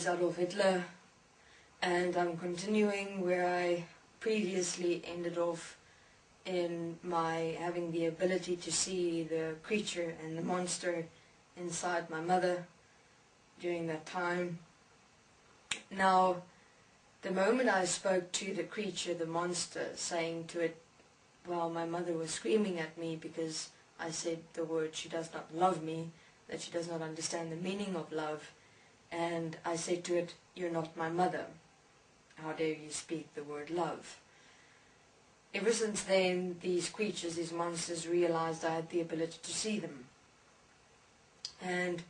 is Adolf Hitler, and I'm continuing where I previously ended off in my having the ability to see the creature and the monster inside my mother during that time. Now, the moment I spoke to the creature, the monster, saying to it, well, my mother was screaming at me because I said the word she does not love me, that she does not understand the meaning of love, and I said to it, you're not my mother. How dare you speak the word love? Ever since then, these creatures, these monsters, realized I had the ability to see them. And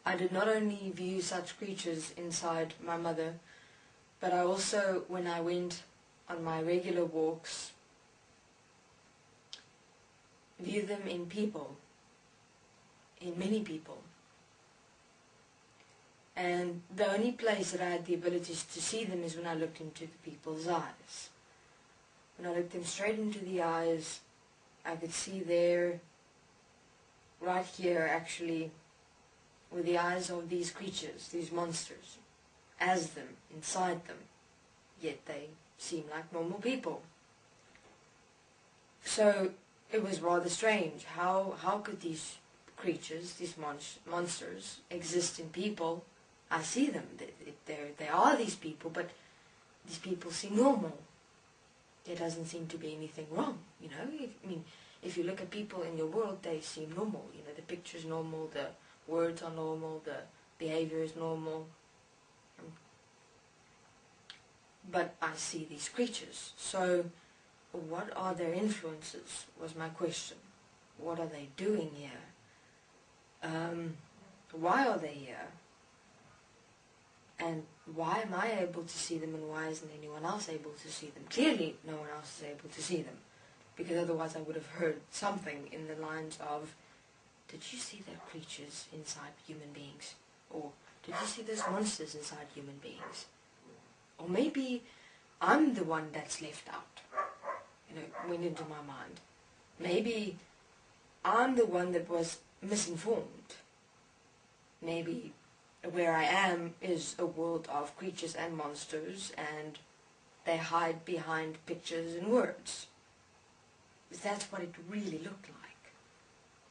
I did not only view such creatures inside my mother, but I also, when I went on my regular walks, view them in people, in many people. And the only place that I had the ability to see them is when I looked into the people's eyes. When I looked them straight into the eyes, I could see there, right here actually, were the eyes of these creatures, these monsters, as them, inside them, yet they seem like normal people. So it was rather strange. How could these creatures, these monsters, exist in people? I see them. They are these people, but these people seem normal. There doesn't seem to be anything wrong, you know. I mean, if you look at people in your world, they seem normal. You know, the picture's normal, the words are normal, the behavior is normal. But I see these creatures. So, what are their influences, was my question. What are they doing here? Why are they here? And why am I able to see them, and why isn't anyone else able to see them? Clearly, no one else is able to see them, because otherwise I would have heard something in the lines of, did you see those creatures inside human beings? Or, did you see those monsters inside human beings? Or maybe I'm the one that's left out, you know, went into my mind. Maybe I'm the one that was misinformed. Maybe where I am is a world of creatures and monsters, and they hide behind pictures and words. That's what it really looked like.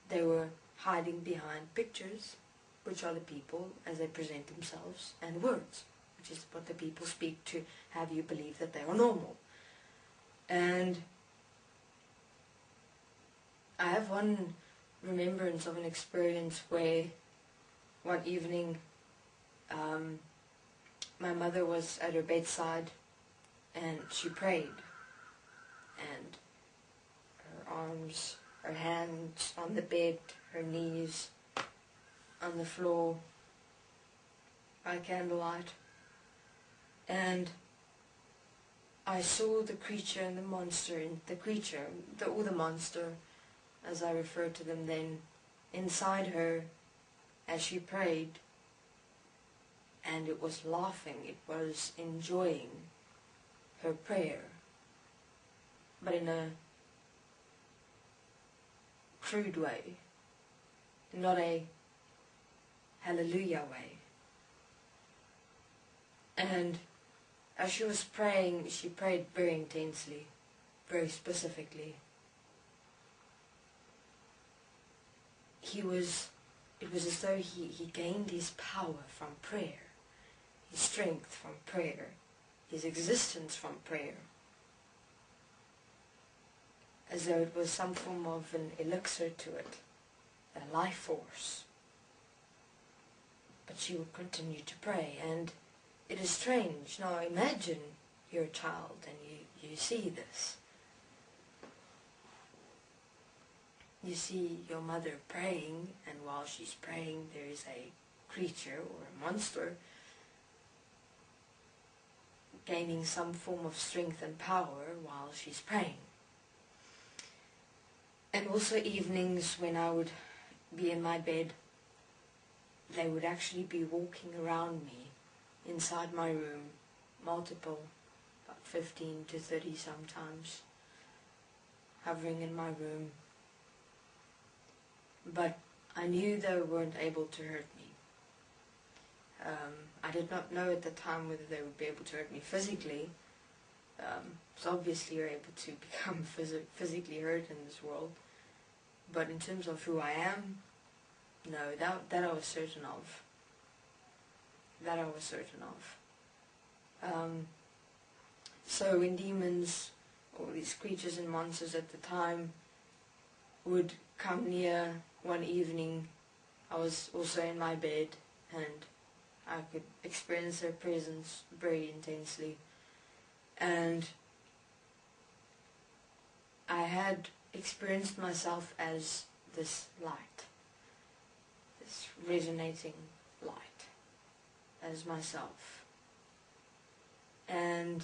They were hiding behind pictures, which are the people as they present themselves, and words, which is what the people speak to have you believe that they are normal. And I have one remembrance of an experience where one evening my mother was at her bedside and she prayed, and her arms, her hands on the bed, her knees on the floor by candlelight, and I saw the creature and the monster, and the creature, or the monster, as I refer to them then, inside her as she prayed, and it was laughing, it was enjoying her prayer, but in a crude way, not a hallelujah way. And as she was praying, she prayed very intensely, very specifically. It was as though he gained his power from prayer, his strength from prayer, his existence from prayer, as though it was some form of an elixir to it, a life force. But she would continue to pray, and it is strange. Now imagine you're a child and you see this. You see your mother praying, and while she's praying there is a creature or a monster gaining some form of strength and power while she's praying. And also evenings when I would be in my bed, they would actually be walking around me inside my room, multiple, about 15 to 30 sometimes, hovering in my room. But I knew they weren't able to hurt me. I did not know at the time whether they would be able to hurt me physically. So obviously you're able to become physically hurt in this world. But in terms of who I am, no, that I was certain of. That I was certain of. So when demons, or these creatures and monsters at the time, would come near one evening, I was also in my bed, and I could experience their presence very intensely. And I had experienced myself as this light, this resonating light, as myself. And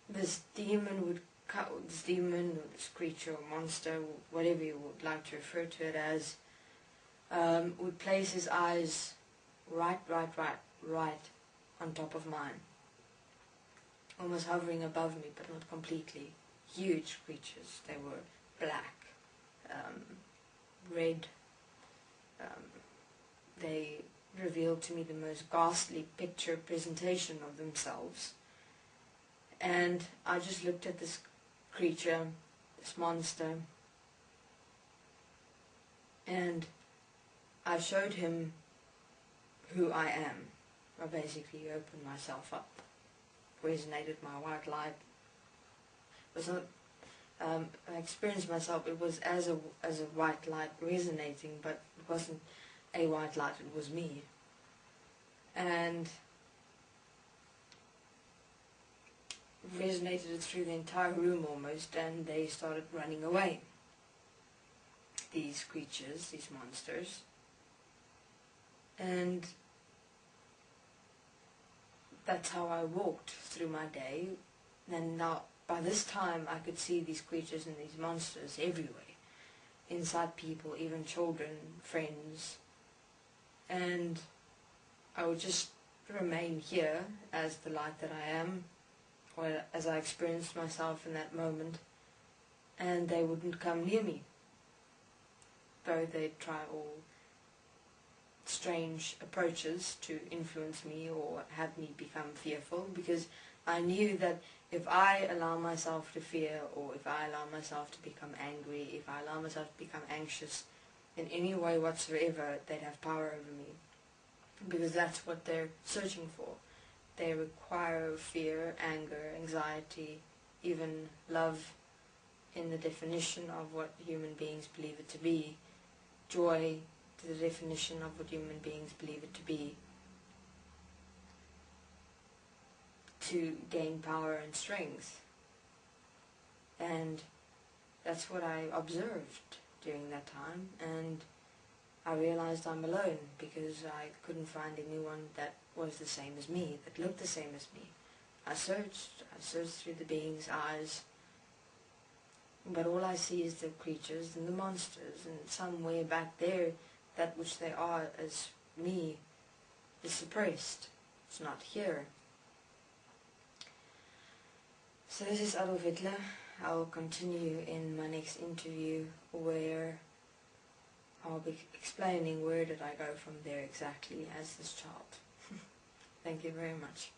this demon or this creature or monster, or whatever you would like to refer to it as, would place his eyes right on top of mine, almost hovering above me, but not completely. Huge creatures. They were black, red. They revealed to me the most ghastly picture presentation of themselves. And I just looked at this creature, this monster, and I showed him who I am. I basically opened myself up, resonated my white light. It was not, I experienced myself, it was as a white light resonating, but it wasn't a white light, it was me. And resonated it through the entire room almost, and they started running away. These creatures, these monsters. And that's how I walked through my day. And now, by this time, I could see these creatures and these monsters everywhere. Inside people, even children, friends. And I would just remain here as the light that I am, or as I experienced myself in that moment, and they wouldn't come near me, though they'd try all strange approaches to influence me or have me become fearful, because I knew that if I allow myself to fear, or if I allow myself to become angry, if I allow myself to become anxious in any way whatsoever, they'd have power over me, because that's what they're searching for. They require fear, anger, anxiety, even love in the definition of what human beings believe it to be, joy to the definition of what human beings believe it to be, to gain power and strength. And that's what I observed during that time, and I realized I'm alone, because I couldn't find anyone that was the same as me, that looked the same as me. I searched through the being's eyes, but all I see is the creatures and the monsters, and somewhere back there, that which they are as me is suppressed. It's not here. So this is Adolf Hitler. I'll continue in my next interview, where I'll be explaining where did I go from there exactly as this child. Thank you very much.